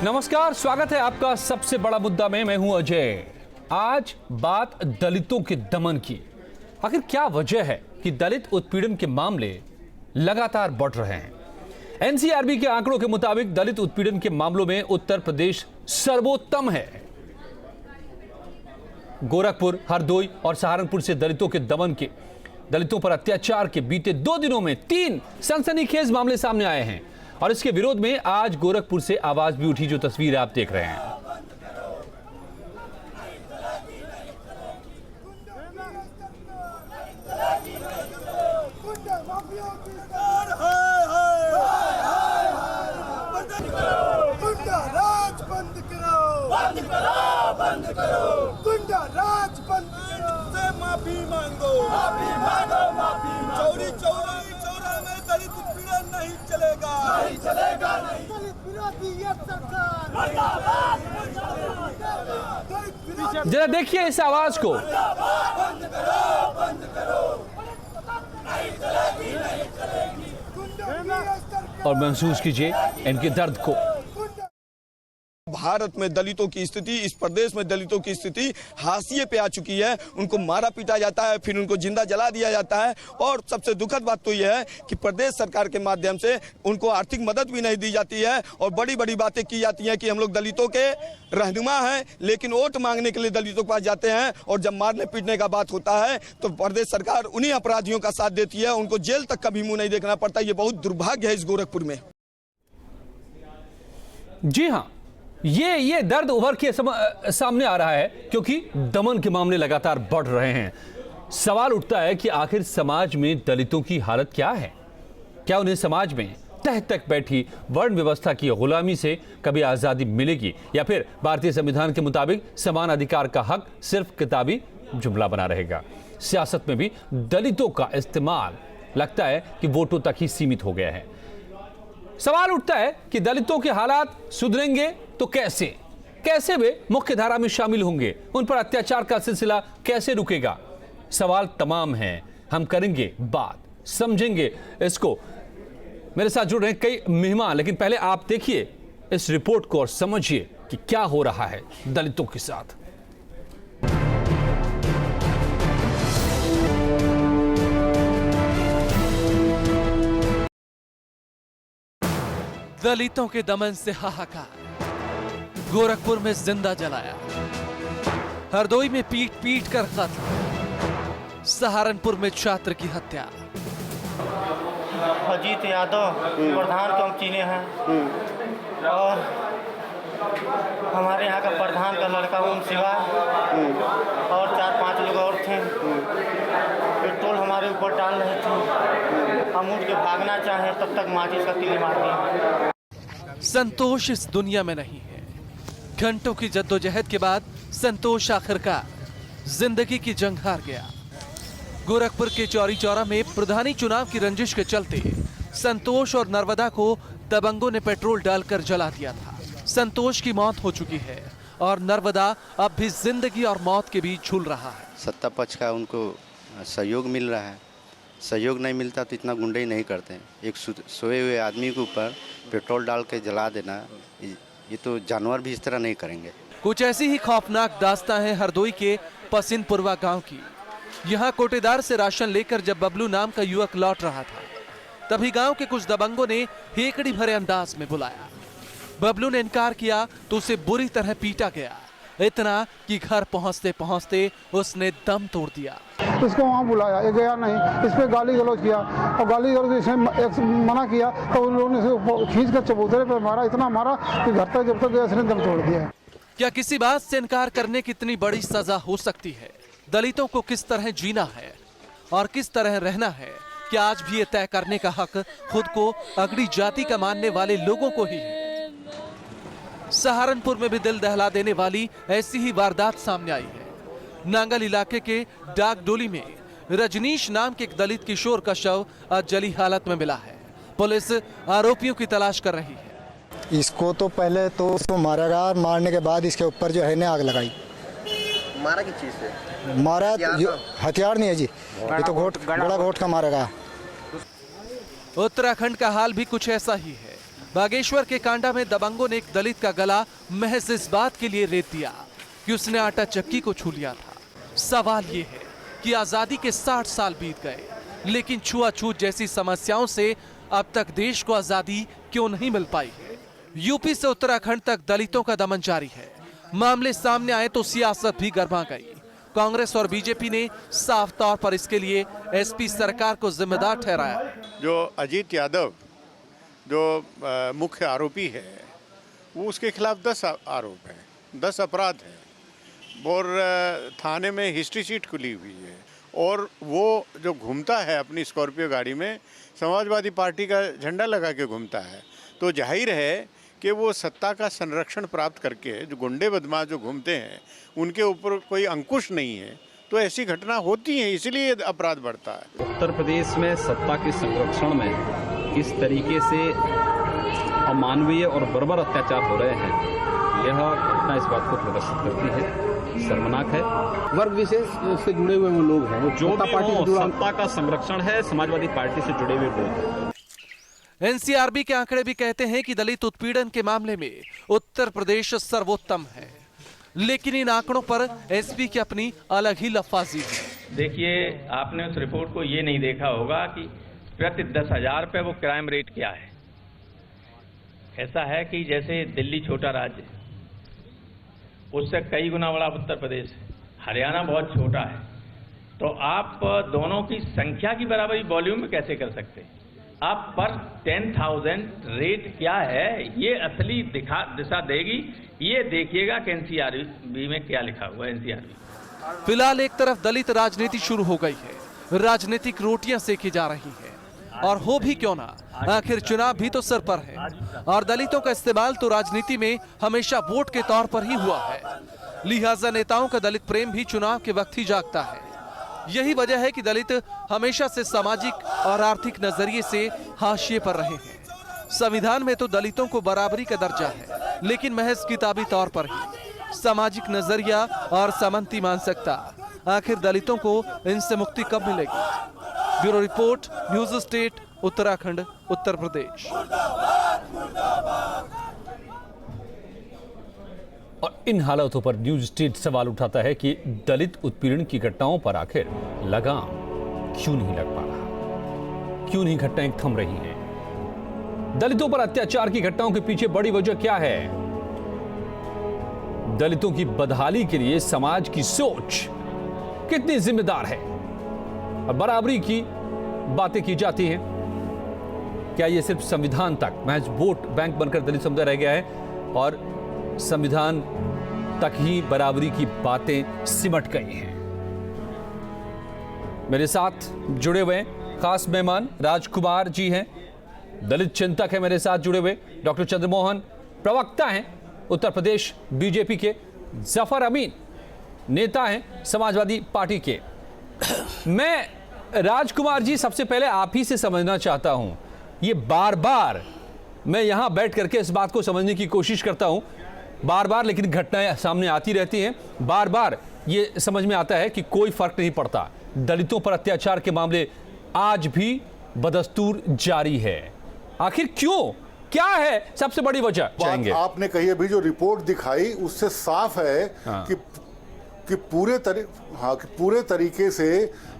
नमस्कार, स्वागत है आपका सबसे बड़ा मुद्दा में। मैं हूं अजय। आज बात दलितों के दमन की। आखिर क्या वजह है कि दलित उत्पीड़न के मामले लगातार बढ़ रहे हैं? एनसीआरबी के आंकड़ों के मुताबिक दलित उत्पीड़न के मामलों में उत्तर प्रदेश सर्वोत्तम है। गोरखपुर, हरदोई और सहारनपुर से दलितों के दमन के, दलितों पर अत्याचार के बीते 2 दिनों में 3 सनसनीखेज मामले सामने आए हैं और इसके विरोध में आज गोरखपुर से आवाज भी उठी, जो तस्वीर आप देख रहे हैं। गुंडा राज बंद करो, बंद करो, बंद करो, गुंडा राज बंद करो, से माफी मांगो, माफी मांगो, माफी मांगो। चौरी चौरी चौरा में दलित उत्पीड़न नहीं चलेगा, नहीं चलेगा, नहीं। दलित विरोधी ये सरकार मुर्दाबाद, मुर्दाबाद। जरा देखिए इस आवाज को। बंद करो, बंद करो, नहीं चलेगी, नहीं चलेगी। और महसूस कीजिए इनके दर्द को। भारत में दलितों की स्थिति, इस प्रदेश में दलितों की स्थिति हाशिए पे आ चुकी है। उनको मारा पीटा जाता है, फिर उनको जिंदा जला दिया जाता है और सबसे दुखद बात तो यह है कि प्रदेश सरकार के माध्यम से उनको आर्थिक मदद भी नहीं दी जाती है और बड़ी बड़ी बातें की जाती हैं कि हम लोग दलितों के रहनुमा हैं, लेकिन वोट मांगने के लिए दलितों के पास जाते हैं और जब मारने पीटने का बात होता है तो प्रदेश सरकार उन्हीं अपराधियों का साथ देती है। उनको जेल तक का भी मुंह नहीं देखना पड़ता। ये बहुत दुर्भाग्य है इस गोरखपुर में। जी हाँ, ये दर्द उभर के सामने आ रहा है क्योंकि दमन के मामले लगातार बढ़ रहे हैं। सवाल उठता है कि आखिर समाज में दलितों की हालत क्या है? क्या उन्हें समाज में तह तक बैठी वर्ण व्यवस्था की गुलामी से कभी आजादी मिलेगी, या फिर भारतीय संविधान के मुताबिक समान अधिकार का हक सिर्फ किताबी जुमला बना रहेगा? सियासत में भी दलितों का इस्तेमाल लगता है कि वोटों तक ही सीमित हो गया है। सवाल उठता है कि दलितों के हालात सुधरेंगे तो कैसे वे मुख्य धारा में शामिल होंगे? उन पर अत्याचार का सिलसिला कैसे रुकेगा? सवाल तमाम हैं। हम करेंगे बात, समझेंगे इसको। मेरे साथ जुड़ रहे हैं कई मेहमान, लेकिन पहले आप देखिए इस रिपोर्ट को और समझिए कि क्या हो रहा है दलितों के साथ। दलितों के दमन से हाहाकार, गोरखपुर में जिंदा जलाया, हरदोई में पीट पीट कर कत्ल, सहारनपुर में छात्र की हत्या। अजीत यादव प्रधान को हम चीने हैं और हमारे यहाँ का प्रधान का लड़का उन सिवा और 4-5 लोग और थे। पेट्रोल हमारे ऊपर डाल रहे थे। हम उठ के भागना चाहे तब तक माचिस का तीली मार दिया। संतोष इस दुनिया में नहीं है। घंटों की जद्दोजहद के बाद संतोष आखिरकार जिंदगी की जंग हार गया। गोरखपुर के चौरी चौरा में प्रधानी चुनाव की रंजिश के चलते संतोष और नर्मदा को दबंगों ने पेट्रोल डालकर जला दिया था। संतोष की मौत हो चुकी है और नर्मदा अब भी जिंदगी और मौत के बीच झूल रहा है। सत्ता पक्ष का उनको सहयोग मिल रहा है। सहयोग नहीं मिलता तो इतना गुंडे ही नहीं करते। एक सोए हुए आदमी के ऊपर पेट्रोल डाल के जला देना, ये तो जानवर भी इस तरह नहीं करेंगे। कुछ ऐसी ही खौफनाक दास्तां है हरदोई के पसिनपुरवा गांव की। यहाँ कोटेदार से राशन लेकर जब बबलू नाम का युवक लौट रहा था, तभी गांव के कुछ दबंगों ने हेकड़ी भरे अंदाज में बुलाया। बबलू ने इनकार किया तो उसे बुरी तरह पीटा गया, इतना कि घर पहुंचते पहुंचते उसने दम तोड़ दिया। इसको वहाँ बुलाया, ये गया नहीं, इस पे गाली गलौज किया और गाली गलौज इसने मना किया तो उन लोगों ने खींच कर चबूतरे पे मारा, इतना मारा कि घर तक जब तक गया इसने दम तोड़ दिया। क्या किसी बात से इनकार करने की इतनी बड़ी सजा हो सकती है? दलितों को किस तरह जीना है और किस तरह रहना है, क्या आज भी ये तय करने का हक खुद को अगड़ी जाति का मानने वाले लोगों को ही है? सहारनपुर में भी दिल दहला देने वाली ऐसी ही वारदात सामने आई है। नांगल इलाके के डाक डोली में रजनीश नाम के एक दलित किशोर का शव आज जली हालत में मिला है। पुलिस आरोपियों की तलाश कर रही है। इसको तो पहले तो उसको मारेगा, मारने के बाद इसके ऊपर जो है ने आग लगाई। मारा किस चीज से? मारा हथियार नहीं है जी, ये तो बड़ा घोट का मारेगा। उत्तराखंड का हाल भी कुछ ऐसा ही है। बागेश्वर के कांडा में दबंगों ने एक दलित का गला महज इस बात के लिए रेत दिया कि उसने आटा चक्की को छू लिया था। सवाल ये है कि आजादी के 60 साल बीत गए, लेकिन छुआछूत जैसी समस्याओं से अब तक देश को आजादी क्यों नहीं मिल पाई है। यूपी से उत्तराखंड तक दलितों का दमन जारी है। मामले सामने आए तो सियासत भी गर्मा गई। कांग्रेस और बीजेपी ने साफ तौर पर इसके लिए एसपी सरकार को जिम्मेदार ठहराया। जो अजीत यादव जो मुख्य आरोपी है, वो उसके खिलाफ 10 आरोप हैं, 10 अपराध हैं और थाने में हिस्ट्री शीट खुली हुई है। और वो जो घूमता है अपनी स्कॉर्पियो गाड़ी में, समाजवादी पार्टी का झंडा लगा के घूमता है, तो जाहिर है कि वो सत्ता का संरक्षण प्राप्त करके जो गुंडे बदमाश जो घूमते हैं उनके ऊपर कोई अंकुश नहीं है, तो ऐसी घटना होती है, इसलिए अपराध बढ़ता है। उत्तर प्रदेश में सत्ता के संरक्षण में किस तरीके से अमानवीय और बर्बर अत्याचार हो रहे हैं, यह घटना इस बात को प्रदर्शित करती है, शर्मनाक है। वर्ग विशेष से जुड़े हुए वो लोग हैं, वो जो भी हो, सत्ता का संरक्षण है, समाजवादी पार्टी से जुड़े हुए लोग हैं। एनसीआरबी के आंकड़े भी कहते हैं कि दलित उत्पीड़न के मामले में उत्तर प्रदेश सर्वोत्तम है, लेकिन इन आंकड़ों पर एसपी की अपनी अलग ही लफ्फाजी है। देखिए, आपने उस रिपोर्ट को ये नहीं देखा होगा कि प्रति 10,000 पे वो क्राइम रेट क्या है। ऐसा है कि जैसे दिल्ली छोटा राज्य, उससे कई गुना बड़ा उत्तर प्रदेश है, हरियाणा बहुत छोटा है, तो आप दोनों की संख्या की बराबरी वॉल्यूम में कैसे कर सकते हैं? आप पर 10,000 रेट क्या है, ये असली दिशा देगी। ये देखिएगा कि एनसीआरबी में क्या लिखा हुआ है। एनसीआरबी फिलहाल एक तरफ दलित राजनीति शुरू हो गई है, राजनीतिक रोटियां सेकी जा रही हैं, और हो भी क्यों ना, आखिर चुनाव भी तो सर पर है, और दलितों का इस्तेमाल तो राजनीति में हमेशा वोट के तौर पर ही हुआ है। लिहाजा नेताओं का दलित प्रेम भी चुनाव के वक्त ही जागता है। यही वजह है कि दलित हमेशा से सामाजिक और आर्थिक नजरिए से हाशिए पर रहे हैं। संविधान में तो दलितों को बराबरी का दर्जा है, लेकिन महज किताबी तौर पर ही। सामाजिक नजरिया और समानती मानसिकता, आखिर दलितों को इनसे मुक्ति कब मिलेगी? Bureau report, news state, Uttarakhand, Uttar Pradesh. और इन हालातों पर न्यूज स्टेट सवाल उठाता है कि दलित उत्पीड़न की घटनाओं पर आखिर लगाम क्यों नहीं लग पा रहा, क्यों नहीं घटनाएं थम रही हैं? दलितों पर अत्याचार की घटनाओं के पीछे बड़ी वजह क्या है? दलितों की बदहाली के लिए समाज की सोच कितनी जिम्मेदार है? और बराबरी की बातें की जाती हैं, क्या यह सिर्फ संविधान तक महज वोट बैंक बनकर दलित समुदाय रह गया है और संविधान तक ही बराबरी की बातें सिमट गई हैं? मेरे साथ जुड़े हुए खास मेहमान राजकुमार जी हैं, दलित चिंतक है मेरे साथ जुड़े हुए। डॉक्टर चंद्रमोहन प्रवक्ता हैं उत्तर प्रदेश बीजेपी के। जफर अमीन नेता हैं समाजवादी पार्टी के। मैं राजकुमार जी सबसे पहले आप ही से समझना चाहता हूं, ये बार बार मैं यहां बैठ करके इस बात को समझने की कोशिश करता हूं, बार बार, लेकिन घटनाएं सामने आती रहती हैं। बार बार ये समझ में आता है कि कोई फर्क नहीं पड़ता, दलितों पर अत्याचार के मामले आज भी बदस्तूर जारी है। आखिर क्यों, क्या है सबसे बड़ी वजह? बात आपने कही अभी जो रिपोर्ट दिखाई उससे साफ है कि पूरे तरीके से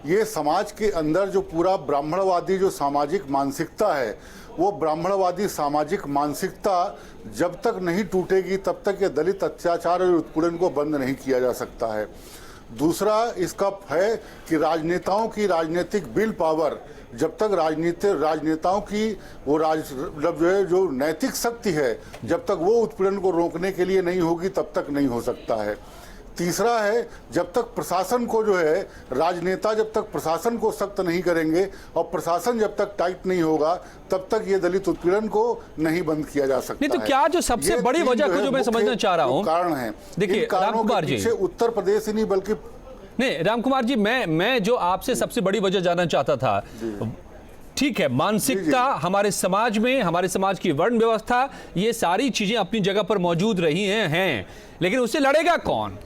ये समाज के अंदर जो पूरा ब्राह्मणवादी जो सामाजिक मानसिकता है, वो ब्राह्मणवादी सामाजिक मानसिकता जब तक नहीं टूटेगी तब तक ये दलित अत्याचार और उत्पीड़न को बंद नहीं किया जा सकता है। दूसरा इसका है कि राजनेताओं की राजनीतिक विल पावर, जब तक राजनेताओं की वो जो नैतिक शक्ति है, जब तक वो उत्पीड़न को रोकने के लिए नहीं होगी तब तक नहीं हो सकता है। तीसरा है, जब तक प्रशासन को जो है, राजनेता जब तक प्रशासन को सख्त नहीं करेंगे और प्रशासन जब तक टाइट नहीं होगा तब तक ये दलित उत्पीड़न को नहीं बंद किया जा सकता। नहीं तो क्या जो सबसे बड़ी वजह को जो मैं समझना चाह रहा हूं, कारण है, देखिए रामकुमार जी, उत्तर प्रदेश ही नहीं बल्कि नहीं रामकुमार जी, मैं जो आपसे सबसे बड़ी वजह जानना चाहता था, ठीक है, मानसिकता हमारे समाज में, हमारे समाज की वर्ण व्यवस्था, ये सारी चीजें अपनी जगह पर मौजूद रही हैं, लेकिन उससे लड़ेगा कौन?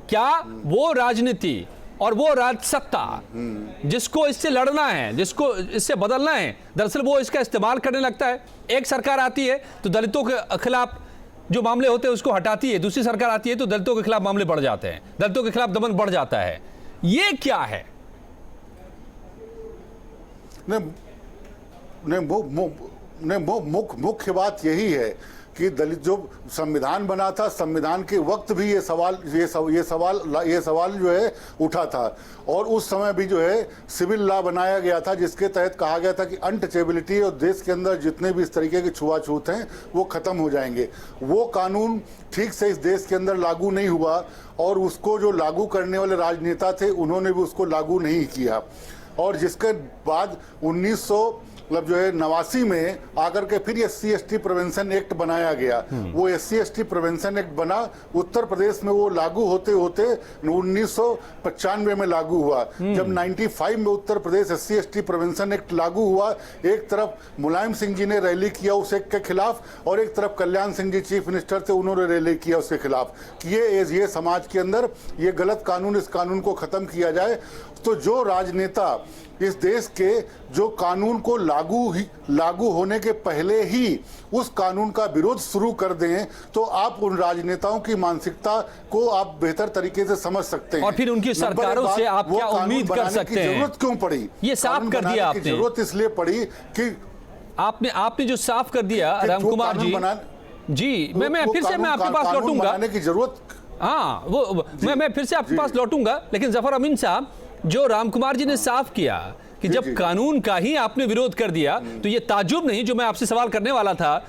क्या वो राजनीति और वो राज सत्ता जिसको इससे लड़ना है, जिसको इससे बदलना है, दरअसल वो इसका इस्तेमाल करने लगता है। एक सरकार आती है तो दलितों के खिलाफ जो मामले होते हैं उसको हटाती है, दूसरी सरकार आती है तो दलितों के खिलाफ मामले बढ़ जाते हैं, दलितों के खिलाफ दमन बढ़ जाता है। ये क्या है? मुख्य बात यही है कि दलित जो संविधान बना था, संविधान के वक्त भी ये सवाल जो है उठा था, और उस समय भी जो है सिविल लॉ बनाया गया था जिसके तहत कहा गया था कि अनटचेबिलिटी और देश के अंदर जितने भी इस तरीके के छुआछूत हैं वो खत्म हो जाएंगे। वो कानून ठीक से इस देश के अंदर लागू नहीं हुआ और उसको जो लागू करने वाले राजनेता थे उन्होंने भी उसको लागू नहीं किया, और जिसके बाद 1989 में आकर के फिर SC/ST प्रिवेंशन एक्ट बनाया गया। वो SC/ST प्रिवेंशन एक्ट बना, उत्तर प्रदेश में वो लागू होते होते 1995 में लागू हुआ। जब 95 में Uttar Pradesh SC/ST prevention act लागू हुआ, एक तरफ मुलायम सिंह जी ने रैली किया उस एक्ट के खिलाफ और एक तरफ कल्याण सिंह जी चीफ मिनिस्टर थे, उन्होंने रैली किया उसके खिलाफ कि ये समाज के अंदर ये गलत कानून, इस कानून को खत्म किया जाए। तो जो राजनेता इस देश के जो कानून को लागू होने के पहले ही उस कानून का विरोध शुरू कर दें तो आप उन राजनेताओं की मानसिकता को आप बेहतर तरीके से समझ सकते हैं। और फिर उनकी सरकारों से आप क्या उम्मीद कर सकते हैं? जरूरत क्यों पड़ी? ये साफ कर दिया आपने। जरूरत इसलिए पड़ी कि आपने जो साफ कर दिया राम कुमार जी, मैं फिर से मैं आपके पास लौटूंगा की जरूरत। हाँ, वो मैं फिर से आपके पास लौटूंगा, लेकिन जफर अमीन साहब, जो राम कुमार जी ने साफ किया कि जब कानून का ही आपने विरोध कर दिया तो ये ताज्जुब नहीं, जो मैं आपसे सवाल करने वाला था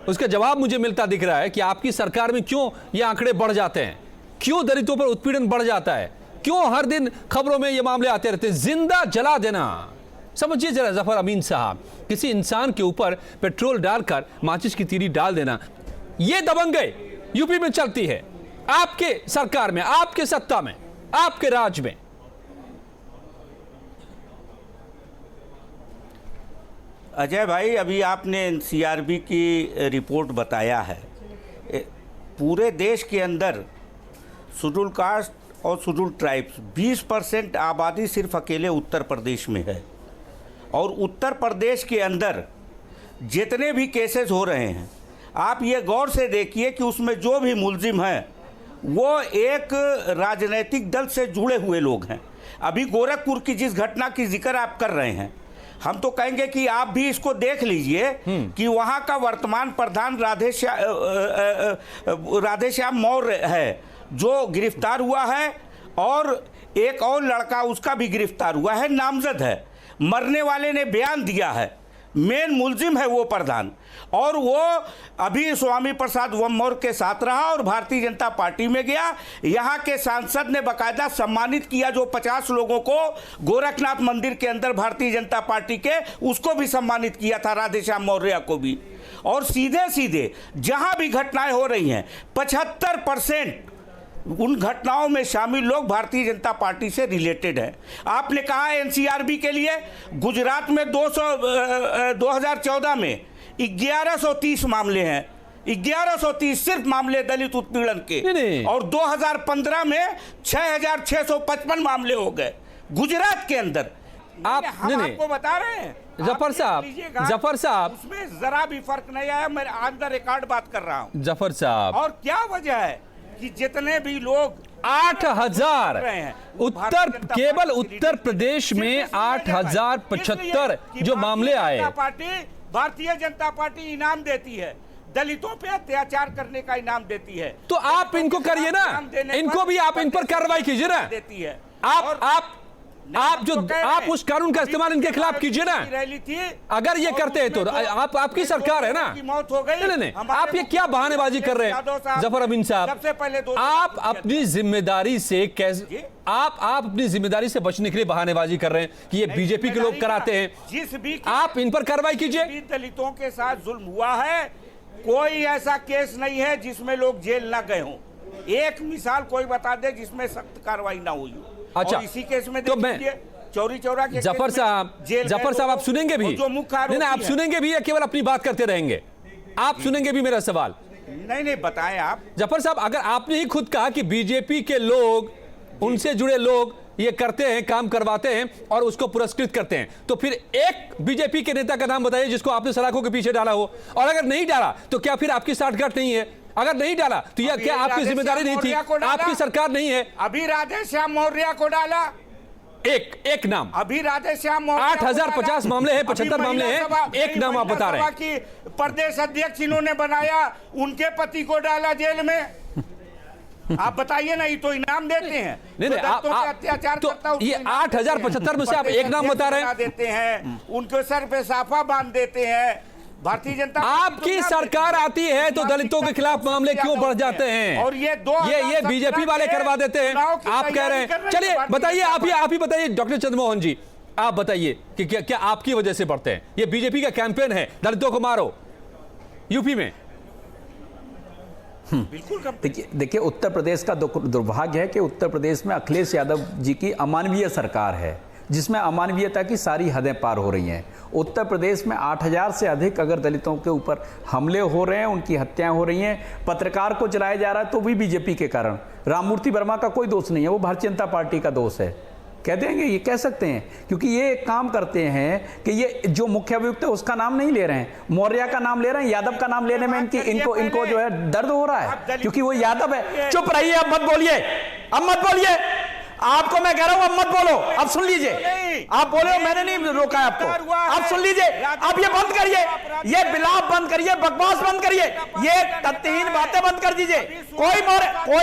उसका जवाब मुझे मिलता दिख रहा है कि आपकी सरकार में क्यों ये आंकड़े बढ़ जाते हैं, क्यों दलितों पर उत्पीड़न बढ़ जाता है, क्यों हर दिन खबरों में ये मामले आते रहते हैं। जिंदा जला देना, समझिए जरा जफर अमीन साहब, किसी इंसान के ऊपर पेट्रोल डालकर माचिस की तीली डाल देना, ये दबंगई यूपी में चलती है, आपके सरकार में, आपके सत्ता में, आपके राज में। अजय भाई, अभी आपने CRB की रिपोर्ट बताया है, पूरे देश के अंदर शेड्यूल कास्ट और शेड्यूल ट्राइब्स 20% आबादी सिर्फ अकेले उत्तर प्रदेश में है, और उत्तर प्रदेश के अंदर जितने भी केसेस हो रहे हैं आप ये गौर से देखिए कि उसमें जो भी मुलजिम हैं वो एक राजनीतिक दल से जुड़े हुए लोग हैं। अभी गोरखपुर की जिस घटना की जिक्र आप कर रहे हैं, हम तो कहेंगे कि आप भी इसको देख लीजिए कि वहाँ का वर्तमान प्रधान राधेश्याम मौर्य है जो गिरफ्तार हुआ है, और एक और लड़का उसका भी गिरफ्तार हुआ है, नामजद है। मरने वाले ने बयान दिया है, मेन मुलजिम है वो प्रधान, और वो अभी स्वामी प्रसाद मौर्य के साथ रहा और भारतीय जनता पार्टी में गया। यहाँ के सांसद ने बाकायदा सम्मानित किया, जो 50 लोगों को गोरखनाथ मंदिर के अंदर भारतीय जनता पार्टी के, उसको भी सम्मानित किया था, राधेश्याम मौर्य को भी। और सीधे सीधे जहाँ भी घटनाएं हो रही हैं 75% उन घटनाओं में शामिल लोग भारतीय जनता पार्टी से रिलेटेड हैं। आपने कहा NCRB के लिए गुजरात में 2014 में 1130 मामले हैं, 1130 सिर्फ मामले दलित उत्पीड़न के, और 2015 में 6655 मामले हो गए गुजरात के अंदर। आप आपको बता रहे हैं जफर साहब, उसमें जरा भी फर्क नहीं आया। मैं ऑन द रिकॉर्ड बात कर रहा हूँ जफर साहब। और क्या वजह है कि जितने भी लोग 8000 केवल उत्तर प्रदेश में 8075 जो मामले आए, भारतीय जनता पार्टी इनाम देती है, दलितों पे अत्याचार करने का इनाम देती है, तो आप इनको करिए ना, इनको भी आप इन पर कार्रवाई कीजिए ना। देती है आप उस कानून का इस्तेमाल इनके खिलाफ कीजिए ना। अगर ये करते हैं तो आपकी सरकार है ना। मौत हो गई। नहीं, आप ये क्या बहानेबाजी कर रहे हैं जफर अमीन साहब? सबसे पहले आप अपनी जिम्मेदारी से कैसे, आप अपनी जिम्मेदारी से बचने के लिए बहानेबाजी कर रहे हैं कि ये बीजेपी के लोग कराते हैं। जिस भी आप इन पर कार्रवाई कीजिए। दलितों के साथ जुल्म हुआ है, कोई ऐसा केस नहीं है जिसमें लोग जेल ना गए हों। एक मिसाल कोई बता दे जिसमें सख्त कार्रवाई ना हुई हो। अच्छा, इसी केस में तो मैं चौरी चौरा के जफर साहब आप सुनेंगे भी? नहीं, आप सुनेंगे भी या केवल अपनी बात करते रहेंगे? आप सुनेंगे भी मेरा सवाल? नहीं बताएं आप। जफर साहब, अगर आपने ही खुद कहा कि बीजेपी के लोग, उनसे जुड़े लोग ये करते हैं, काम करवाते हैं और उसको पुरस्कृत करते हैं, तो फिर एक बीजेपी के नेता का नाम बताइए जिसको आपने सलाखों के पीछे डाला हो, और अगर नहीं डाला तो क्या फिर आपकी साठगांठ नहीं है? अगर नहीं डाला तो यह क्या आपकी जिम्मेदारी नहीं थी? आपकी सरकार नहीं है? अभी राधेश्याम मौर्य को डाला, एक नाम। अभी राधेश्याम मौर्य 8050 मामले हैं, 75 मामले हैं, एक नाम आप बता रहे हैं कि प्रदेश अध्यक्ष इन्होंने बनाया, उनके पति को डाला जेल में। आप बताइए ना, ये तो इनाम देते हैं। नहीं, अत्याचार तो ये 8075 में से आप एक नाम बता रहे हैं? देते हैं, उनके सर पे साफा बांध देते हैं। भारतीय जनता आपकी सरकार आती है तो दलितों के खिलाफ मामले क्यों बढ़ जाते हैं? और ये बीजेपी वाले करवा देते हैं, आप कह रहे हैं। चलिए बताइए, आप ही बताइए डॉक्टर चंद्रमोहन जी, आप बताइए कि क्या आपकी वजह से बढ़ते हैं? ये बीजेपी का कैंपेन है, दलितों को मारो, यूपी में। देखिए उत्तर प्रदेश का दुर्भाग्य है कि उत्तर प्रदेश में अखिलेश यादव जी की अमानवीय सरकार है, जिसमें अमानवीयता की सारी हदें पार हो रही हैं। उत्तर प्रदेश में 8000 से अधिक अगर दलितों के ऊपर हमले हो रहे हैं, उनकी हत्याएं हो रही हैं, पत्रकार को चलाया जा रहा है तो भी बीजेपी के कारण। राममूर्ति वर्मा का कोई दोष नहीं है, वो भारतीय जनता पार्टी का दोष है। कह देंगे, ये कह सकते हैं, क्योंकि ये एक काम करते हैं कि ये जो मुख्य अभियुक्त है उसका नाम नहीं ले रहे हैं, मौर्य का नाम ले रहे हैं, यादव का नाम लेने में इनको जो है दर्द हो रहा है, क्योंकि वो यादव है। चुप रहिए, अब मत बोलिए, अब मत बोलिए। आपको मैं कह रहा हूं अब मत बोलो, अब सुन लीजिए। आप बोले हो, मैंने नहीं रोका है आपको, अब सुन लीजिए। अब ये बंद करिए, ये बिलाप बंद करिए, बकवास बंद करिए, ये तथ्यहीन बातें बंद कर दीजिए। कोई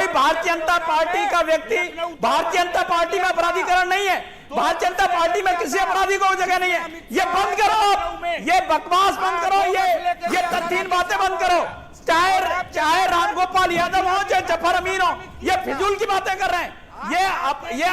भारतीय जनता पार्टी का व्यक्ति भारतीय जनता पार्टी में अपराधीकरण नहीं है, भारतीय जनता पार्टी में किसी अपराधी को जगह नहीं है। ये बंद करो, ये बकवास बंद करो, ये तथ्यहीन बातें बंद करो। चाहे रामगोपाल यादव हो, चाहे जफर अमीन हो, ये फिजूल की बातें कर रहे हैं। ये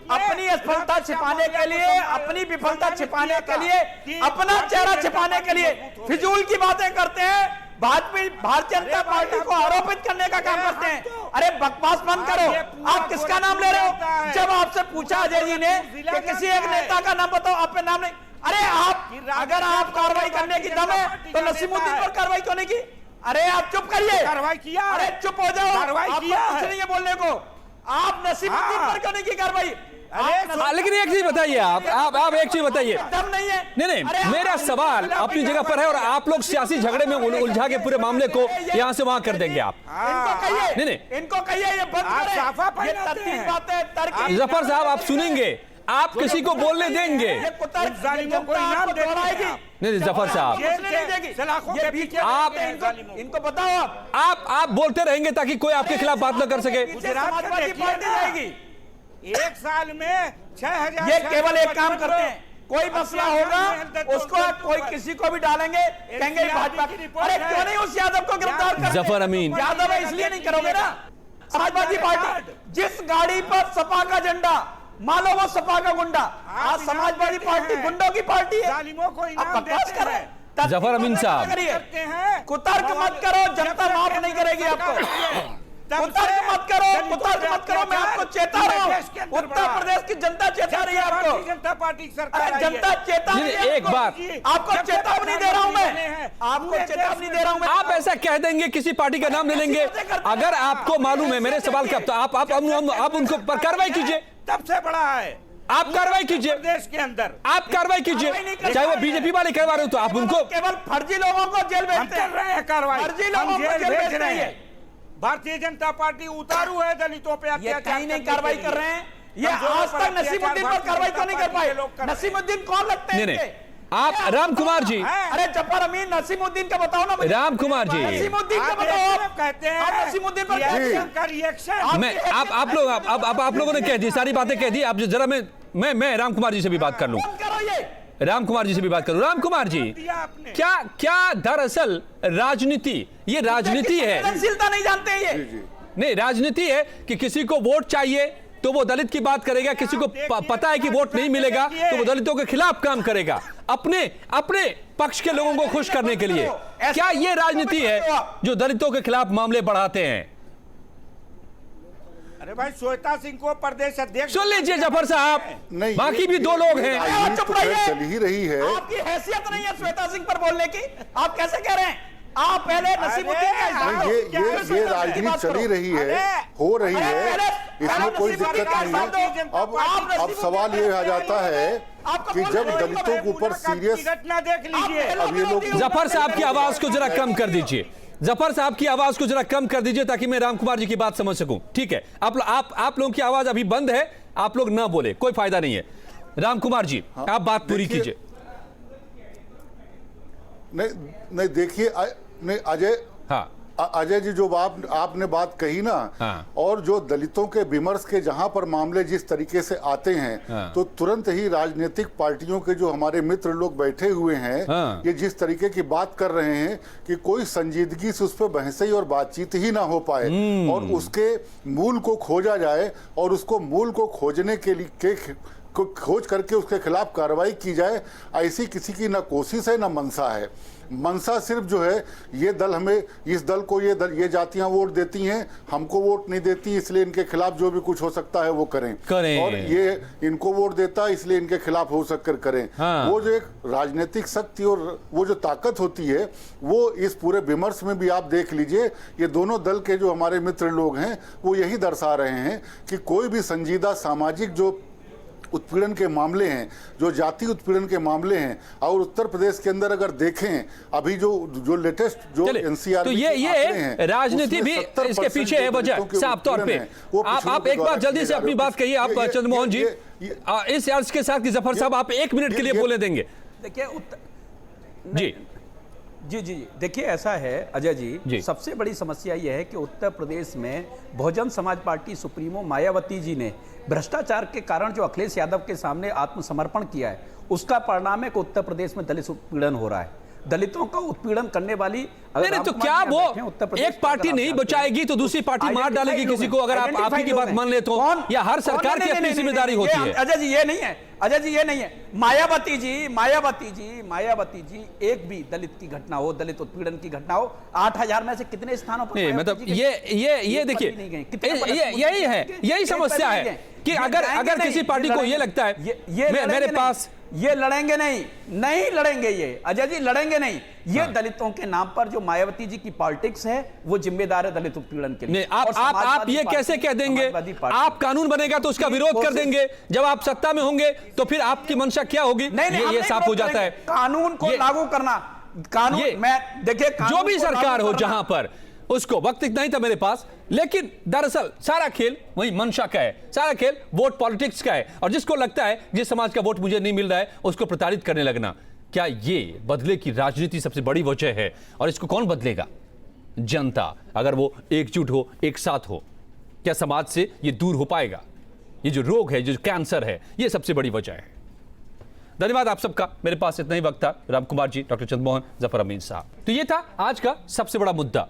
अपनी असफलता छिपाने के लिए, अपनी विफलता छिपाने के लिए, अपना चेहरा छिपाने के लिए फिजूल की बातें करते हैं। भारतीय जनता पार्टी को आरोपित करने का काम करते हैं। अरे बकवास बंद करो। आप किसका नाम ले रहे हो? जब आपसे पूछा अजय जी ने कि किसी एक नेता का नाम बताओ, आप पे नाम नहीं। अरे अगर आप कार्रवाई करने की दम है तो नसीमुद्दीन पर कार्रवाई क्यों नहीं की? अरे आप चुप करिए, कार्रवाई किया, अरे चुप हो जाओ, कार्रवाई किया कुछ नहीं है बोलने को। आप नसीमुद्दीन पर क्यों नहीं की कार्रवाई? लेकिन एक चीज बताइए, आप एक चीज बताइए। दम नहीं है। नहीं, मेरा सवाल अपनी जगह पर है और आप लोग सियासी झगड़े में उलझा के पूरे मामले को यहां से वहां कर देंगे आप। इनको कहिए, इनको कहिए ये बंद करें, ये तथ्यहीन बातें, तर्क। जफर साहब, आप सुनेंगे? आप किसी को बोलने देंगे? नहीं जफर साहब, इनको बताओ। आप बोलते रहेंगे ताकि कोई आपके खिलाफ बात न कर सके। समाजवादी पार्टी जाएगी। एक साल में 6000। ये केवल एक काम करते हैं, कोई मसला होगा उसको कोई किसी को भी डालेंगे, कहेंगे भाजपा। अरे क्यों नहीं उस यादव को गिरफ्तार करते? जफर अमीन यादव है इसलिए नहीं करोगे ना? समाजवादी पार्टी जिस गाड़ी पर सपा का झंडा, मान लो वो सपा का गुंडा, आज समाजवादी पार्टी गुंडों की पार्टी है। अब बकवास कर रहे हैं। जफर अमीन साहब, कुतर्क मत करो, जनता माफ नहीं करेगी आपको। कुतर्क मत करो, मैं आपको चेता रहा हूँ। उत्तर प्रदेश की जनता चेता रही है आपको। जनता पार्टी की सरकार, जनता चेता रही है। एक बात आपको चेतावनी दे रहा हूं मैं, आपको चेतावनी दे रहा हूं मैं। आप ऐसा कह देंगे, किसी पार्टी का नाम ले लेंगे, अगर आपको मालूम है मेरे सवाल का, तो आप उनको पर कार्रवाई कीजिए। सबसे बड़ा है, आप कार्रवाई कीजिए देश के अंदर, आप कार्रवाई कीजिए। चाहे वो बीजेपी वाले करवा रहे हो तो आप उनको, केवल फर्जी लोगों को जेल भेजते कर रहे हैं कार्रवाई, फर्जी लोगों को जेल भेज रहे हैं। भारतीय जनता पार्टी उतारू है दलितों पे अत्याचार, कहीं नहीं कार्रवाई कर रहे हैं। ये आज तक नसीमुद्दीन पर कार्रवाई क्यों नहीं कर पाए? नसीमुद्दीन कौन लगते हैं? आप राम कुमार जी, अरे जफर अमीन, नसीमुद्दीन का बताओ ना। राम कुमार जी, नसीमुद्दीन का बताओ। आप कहते हैं नसीमुद्दीन पर का रिएक्शन। मैं आप लोगों ने कह दी, सारी बातें कह दी। आप जरा मैं राम कुमार जी से भी बात कर लूं। राम कुमार जी से भी बात करूं। राम कुमार जी, क्या दरअसल राजनीति, ये राजनीति है, संवेदनशीलता नहीं जानते हैं ये। नहीं, राजनीति है कि किसी को वोट चाहिए तो वो दलित की बात करेगा, किसी को पता है कि वोट नहीं मिलेगा तो वो दलितों के खिलाफ काम करेगा, अपने पक्ष के लोगों को खुश करने के लिए। क्या ये राजनीति है जो दलितों के खिलाफ मामले बढ़ाते हैं? अरे भाई, श्वेता सिंह को प्रदेश अध्यक्ष सुन लीजिए जफर साहब, बाकी भी दो लोग हैं। चल ही रही है। आपकी हैसियत नहीं है श्वेता सिंह पर बोलने की, आप कैसे कह रहे हैं? आप पहले नसीमुद्दीन का इल्जाम दो। ये राजनीति चली रही है, हो रही है, इसमें कोई दिक्कत नहीं है। अब सवाल ये आ जाता है कि जब दलितों के ऊपर सीरियस घटना देख लीजिए, अब ये लोग जफर साहब की आवाज को जरा कम कर दीजिए, जफर साहब की आवाज को जरा कम कर दीजिए ताकि मैं राम कुमार जी की बात समझ सकूं। ठीक है, आप लोगों की आवाज अभी बंद है, आप लोग ना बोले, कोई फायदा नहीं है। राम कुमार जी आप बात पूरी कीजिए। नहीं देखिए, नहीं अजय, हाँ अजय जी जो आपने बात कही ना, हाँ। और जो दलितों के विमर्श के जहां पर मामले जिस तरीके से आते हैं, हाँ। तो तुरंत ही राजनीतिक पार्टियों के जो हमारे मित्र लोग बैठे हुए हैं, हाँ। ये जिस तरीके की बात कर रहे हैं कि कोई संजीदगी से उस पर बहस और बातचीत ही ना हो पाए और उसके मूल को खोजा जाए और उसको मूल को खोजने के लिए खोज करके उसके खिलाफ कार्रवाई की जाए, ऐसी किसी की ना कोशिश है ना मनसा है। मनसा सिर्फ जो है, ये दल हमें, इस दल को ये जातियां वोट देती हैं, हमको वोट नहीं देती, इसलिए इनके खिलाफ जो भी कुछ हो सकता है वो करें। और ये इनको वोट देता है इसलिए इनके खिलाफ हो सककर करें। हाँ। वो जो एक राजनीतिक शक्ति और वो जो ताकत होती है, वो इस पूरे विमर्श में भी आप देख लीजिए, ये दोनों दल के जो हमारे मित्र लोग हैं वो यही दर्शा रहे हैं कि कोई भी संजीदा सामाजिक जो उत्पीड़न के मामले हैं, जो जाति उत्पीड़न के मामले हैं, और उत्तर प्रदेश के अंदर अगर देखें अभी जो लेटेस्ट जो एनसीआर, तो ये राजनीति भी इसके पीछे है वजह साफ तौर पे। आप एक बार जल्दी से अपनी बात कहिए, आप चंद्रमोहन जी, इस अर्ज के साथ कि जफर साहब आप 1 मिनट के लिए बोले देंगे। देखिए जी जी जी देखिए, ऐसा है अजय जी, सबसे बड़ी समस्या यह है कि उत्तर प्रदेश में बहुजन समाज पार्टी सुप्रीमो मायावती जी ने भ्रष्टाचार के कारण जो अखिलेश यादव के सामने आत्मसमर्पण किया है, उसका परिणाम है कि उत्तर प्रदेश में दलित उत्पीड़न हो रहा है। दलितों का उत्पीड़न करने वाली तो क्या वो एक पार्टी नहीं बचाएगी तो दूसरी पार्टी मार डालेगी किसी को, अगर आप ही की बात मान ले तो, या हर सरकार की अपनी जिम्मेदारी होती है? अजय जी ये नहीं है, अजय जी ये नहीं है। मायावती जी एक भी दलित की घटना हो, दलित उत्पीड़न की घटना हो, 8000 में से कितने स्थानों पर, मतलब ये देखिए, यही है, यही समस्या है कि अगर किसी पार्टी को ये लगता है मेरे पास, ये लड़ेंगे नहीं लड़ेंगे, ये अजय जी लड़ेंगे नहीं। ये दलितों के नाम पर जो मायावती जी की पॉलिटिक्स है वो जिम्मेदार है दलित उत्पीड़न के लिए। आप ये कैसे कह देंगे? आप कानून बनेगा तो उसका विरोध कर देंगे, जब आप सत्ता में होंगे तो फिर आपकी मंशा क्या होगी? ये साफ हो जाता है। कानून को लागू करना, कानून में देखिए, जो भी सरकार हो जहां पर, उसको वक्त नहीं था मेरे पास, लेकिन दरअसल सारा खेल वही मंशा का है, सारा खेल वोट पॉलिटिक्स का है, और जिसको लगता है जिस समाज का वोट मुझे नहीं मिल रहा है उसको प्रताड़ित करने लगना। क्या ये बदले की राजनीति सबसे बड़ी वजह है? और इसको कौन बदलेगा? जनता, अगर वो एकजुट हो, एक साथ हो। क्या समाज से ये दूर हो पाएगा? ये जो रोग है, जो कैंसर है, ये सबसे बड़ी वजह है। धन्यवाद आप सबका, मेरे पास इतना ही वक्त था। राम कुमार जी, डॉक्टर चंद्रमोहन, जफर अमीन साहब। तो ये था आज का सबसे बड़ा मुद्दा।